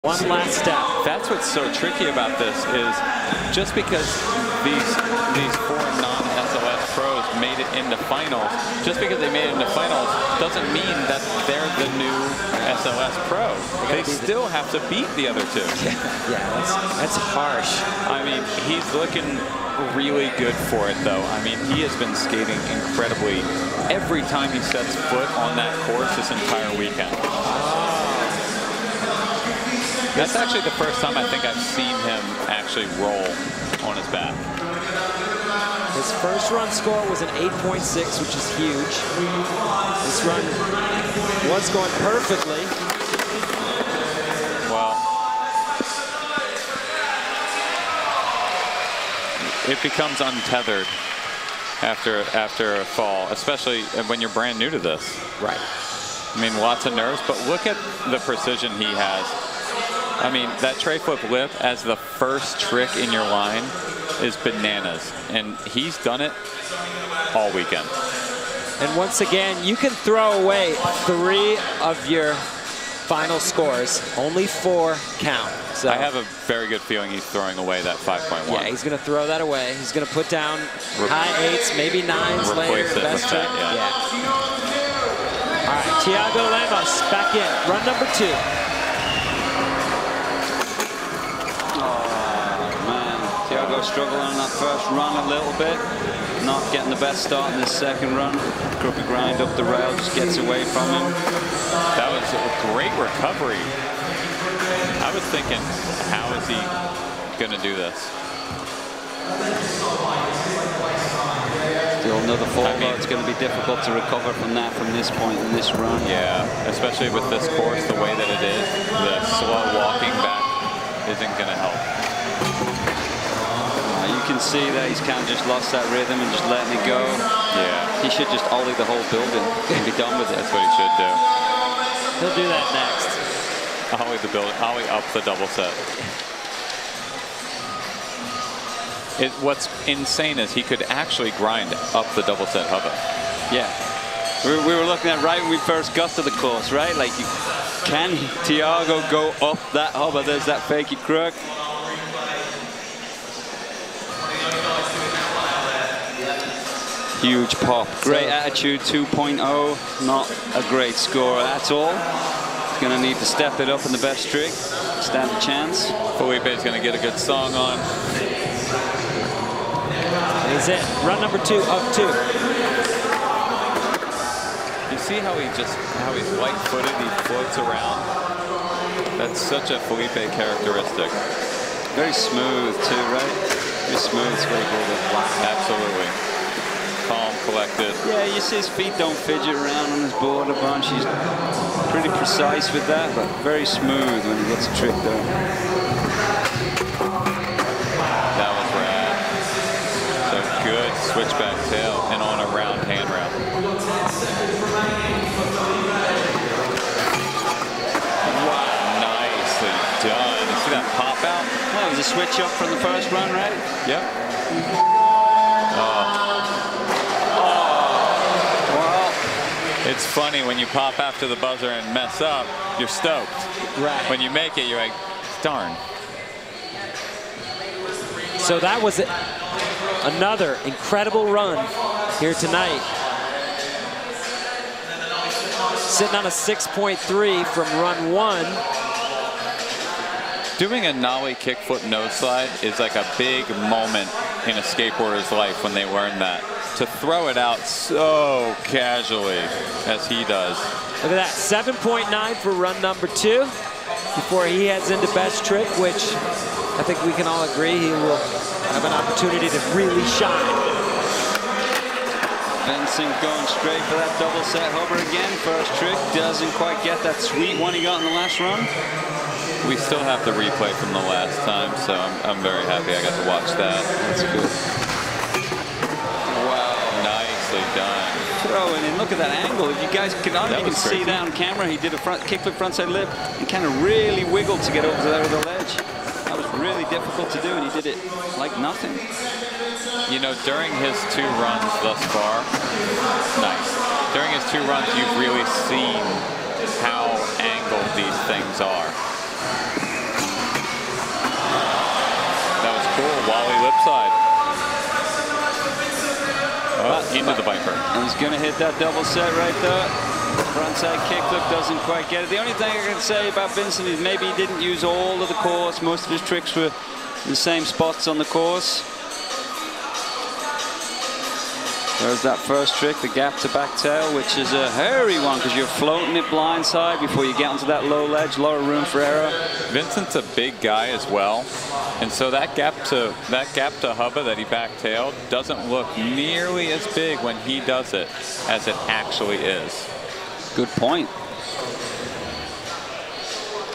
One last step. That's what's so tricky about this is just because these four non-SOS pros made it into finals, just because they made it into finals doesn't mean that they're the new SOS pro. They still have to beat the other two. Yeah, that's harsh. I mean, he's looking really good for it, though. I mean, he has been skating incredibly every time he sets foot on that course this entire weekend. That's actually the first time I think I've seen him actually roll on his back. His first run score was an 8.6, which is huge. This run was going perfectly. Well, it becomes untethered after a fall, especially when you're brand new to this. Right. I mean, lots of nerves, but look at the precision he has. I mean, that tray flip lip as the first trick in your line is bananas, and he's done it all weekend. And once again, you can throw away 3 of your final scores. Only 4 count. So I have a very good feeling he's throwing away that 5.1. Yeah, he's going to throw that away. He's going to put down high 8s, maybe 9s later. Best trick. Yeah. All right, Thiago Lemos back in. Run number 2. Struggling on that first run a little bit, not getting the best start in this second run. Crooked grind up the rail, just gets away from him. That was a great recovery. I was thinking, how is he going to do this? Still another fall. I mean, it's going to be difficult to recover from that from this point in this run. Yeah, especially with this course the way that it is. The slow walking back isn't going to help. You can see that he's kind of just lost that rhythm and just letting it go. Yeah. He should just ollie the whole building and be done with it. That's what he should do. He'll do that next. Ollie the building, ollie up the double set. What's insane is he could actually grind up the double set hubba. Yeah. We were looking at right when we first got to the course, right? Like, can Thiago go up that hubba? There's that fakey crook. Huge pop. Great attitude, 2.0. Not a great score at all. He's going to need to step it up in the best trick. Stand a chance. Felipe's going to get a good song on. Is it. Run number 2 of 2. You see how he's light-footed, he floats around. That's such a Felipe characteristic. Very smooth too, right? Very smooth, it's very good. Absolutely. Calm, collected. Yeah, you see his feet don't fidget around on his board a bunch. He's pretty precise with that, but very smooth when he gets a trick done. That was rad. So good switchback tail and on a round handrail. Wow, nicely done. You see that pop out? That was a switch up from the first run, right? Yep. It's funny when you pop after the buzzer and mess up, you're stoked. Right. When you make it, you're like, darn. So that was another incredible run here tonight. Sitting on a 6.3 from run 1. Doing a nollie kickflip nose slide is like a big moment in a skateboarder's life when they learn that. To throw it out so casually as he does. Look at that, 7.9 for run number 2 before he heads into best trick, which I think we can all agree he will have an opportunity to really shine. Vincent going straight for that double set hover again. First trick doesn't quite get that sweet one he got in the last run. We still have the replay from the last time, so I'm very happy I got to watch that. That's good. Done. Throwing in, look at that angle. If you guys can see that on camera, he did a kickflip frontside lip and kind of really wiggled to get over there with the ledge. That was really difficult to do, and he did it like nothing. You know, during his 2 runs thus far, nice. During his 2 runs, you've really seen how angled these things are. side. Oh, into the Viper. And he's going to hit that double set right there. Frontside kickflip doesn't quite get it. The only thing I can say about Vincent is maybe he didn't use all of the course. Most of his tricks were in the same spots on the course. There's that first trick, the gap to back tail, which is a hairy one because you're floating it blindside before you get onto that low ledge, lower room for error. Vincent's a big guy as well, and so that gap to Hubba that he back-tailed doesn't look nearly as big when he does it as it actually is. Good point.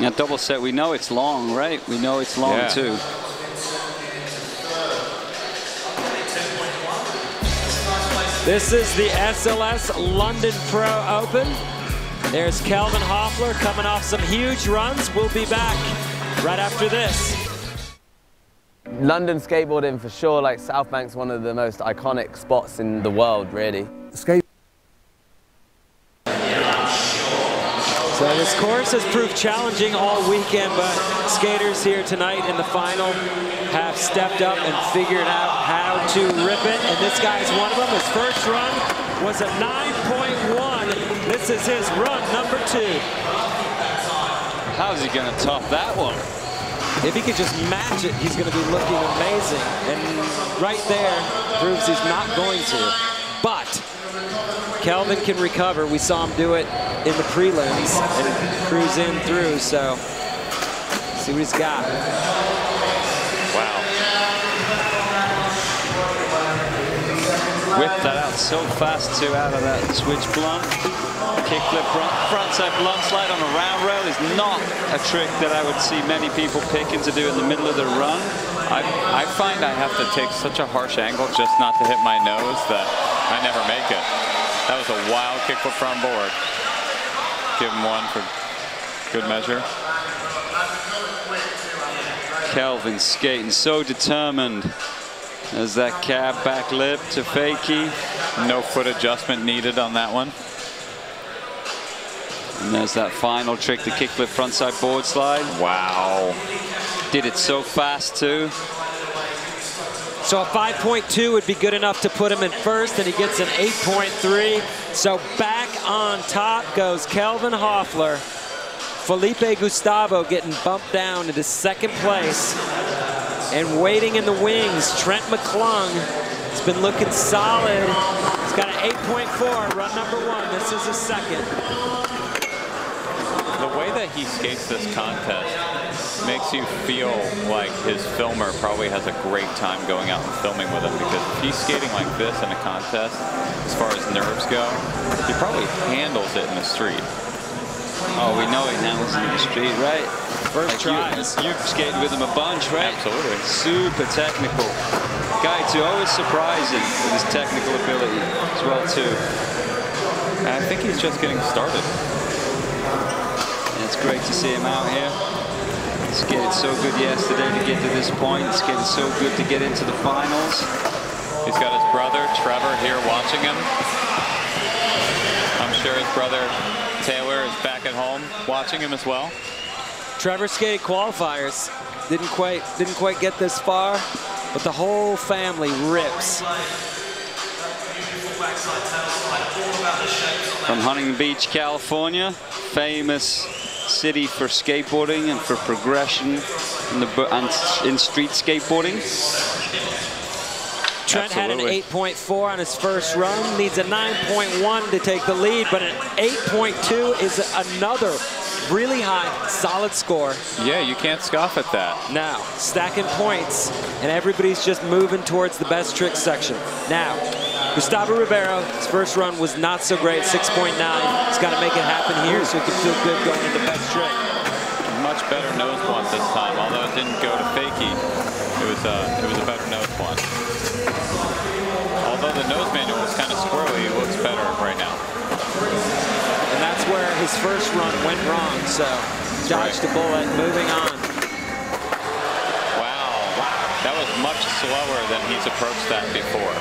Now double set, we know it's long, right? We know it's long too. This is the SLS London Pro Open. There's Kelvin Hoffler coming off some huge runs. We'll be back right after this. London skateboarding for sure, like South Bank's one of the most iconic spots in the world, really. So this course has proved challenging all weekend, but skaters here tonight in the final have stepped up and figured out how to rip it, and this guy's one of them. His first run was a 9.1. This is his run number 2. How's he going to top that one? If he could just match it, he's going to be looking amazing, and right there proves he's not going to. But Kelvin can recover. We saw him do it in the prelims and cruise in through, so see what he's got. Wow. Whipped that out so fast too out of that switch blunt. Kickflip frontside blunt slide on a round rail is not a trick that I would see many people picking to do in the middle of the run. I find I have to take such a harsh angle just not to hit my nose that I never make it. That was a wild kickflip front board. Give him one for good measure. Kelvin skating so determined as that cab back lip to fakie. No foot adjustment needed on that one. And there's that final trick, the kickflip frontside board slide. Wow. Did it so fast too. So a 5.2 would be good enough to put him in first, and he gets an 8.3. So back on top goes Kelvin Hoffler. Felipe Gustavo getting bumped down into second place. And waiting in the wings, Trent McClung has been looking solid. He's got an 8.4, run number 1. This is his second. The way that he skates this contest makes you feel like his filmer probably has a great time going out and filming with him, because if he's skating like this in a contest, as far as nerves go, he probably handles it in the street. Oh, we know he handles it in the street, right? First tries. You've skated with him a bunch, right? Absolutely. Super technical. Guy too, always surprising with his technical ability as well too. And I think he's just getting started. And it's great to see him out here. He skated so good yesterday to get to this point. He skated so good to get into the finals. He's got his brother, Trevor, here watching him. I'm sure his brother, Taylor, is back at home watching him as well. Trevor skated qualifiers. Didn't quite get this far, but the whole family rips. From Huntington Beach, California, famous city for skateboarding and for progression in street skateboarding. Trent had an 8.4 on his first run, needs a 9.1 to take the lead, but an 8.2 is another really high, solid score. Yeah, you can't scoff at that. Now, stacking points, and everybody's just moving towards the best trick section. Now, Gustavo Ribeiro, his first run was not so great, 6.9. He's got to make it happen here so he can feel good going into best trick. Much better nose blunt this time, although it didn't go to fakie. It was a better nose blunt. Although the nose manual was kind of squirrely, it looks better right now. And that's where his first run went wrong, so dodged a bullet, moving on. Wow, that was much slower than he's approached that before.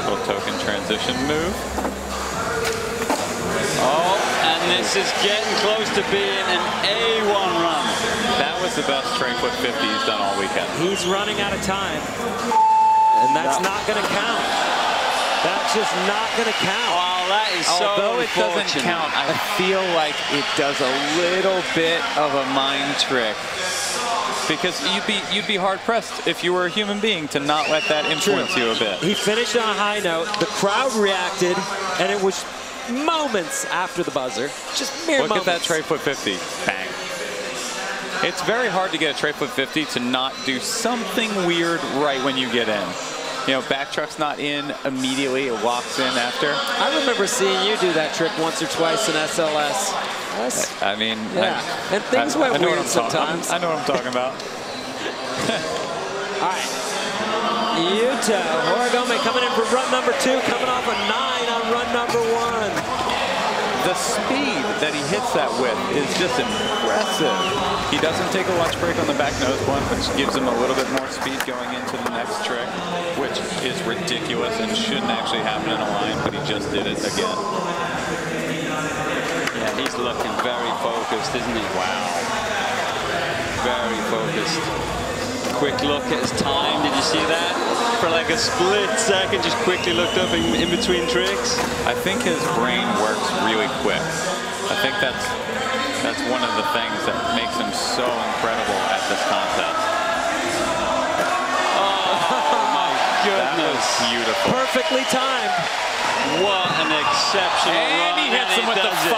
Little token transition move. Oh, and this is getting close to being an A1 run. That was the best tray flip 50 he's done all weekend. He's running out of time, and that's not going to count. That's just not going to count. Oh, that is so Although it doesn't count, I feel like it does a little bit of a mind trick. Because you'd be hard pressed if you were a human being to not let that influence you a bit. He finished on a high note. The crowd reacted, and it was moments after the buzzer. Just mere moments. Look at that tray flip 50. Bang. It's very hard to get a tray flip 50 to not do something weird right when you get in. You know, back truck's not in immediately, it walks in after. I remember seeing you do that trick once or twice in SLS. I mean, yeah. And things went weird sometimes. I know what I'm talking about. All right. YUTO, Horigome coming in for run number 2, coming off a 9 on run number 1. The speed that he hits that with is just impressive. He doesn't take a lunge break on the back nose blunt, which gives him a little bit more speed going into the next trick, which is ridiculous and shouldn't actually happen in a line, but he just did it again. Yeah, he's looking very focused, isn't he? Wow. Very focused. Quick look at his time. Did you see that? For like a split second, just quickly looked up in between tricks. I think his brain works really quick. I think that's one of the things that makes him so incredible at this contest. Oh my goodness. That was beautiful. Perfectly timed. What an exceptional run. And he hits him with the 5.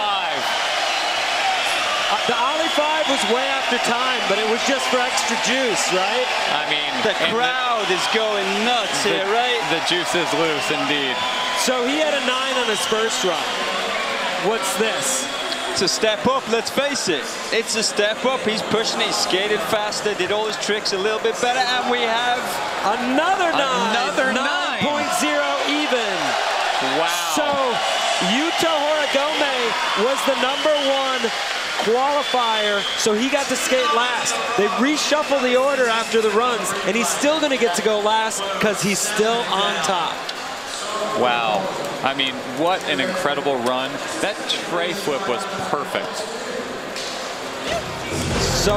The Ollie 5 was way after time, but it was just for extra juice, right? I mean, the crowd is going nuts here, right? The juice is loose, indeed. So he had a 9 on his first run. What's this? It's a step up, let's face it. It's a step up. He's pushing it, he skated faster, did all his tricks a little bit better, and we have another 9. Another 9. 9.0 even. Wow. So YUTO Horigome was the #1 qualifier, so he got to skate last. They reshuffle the order after the runs, and he's still going to get to go last because he's still on top. Wow. I mean, what an incredible run. That tray flip was perfect. So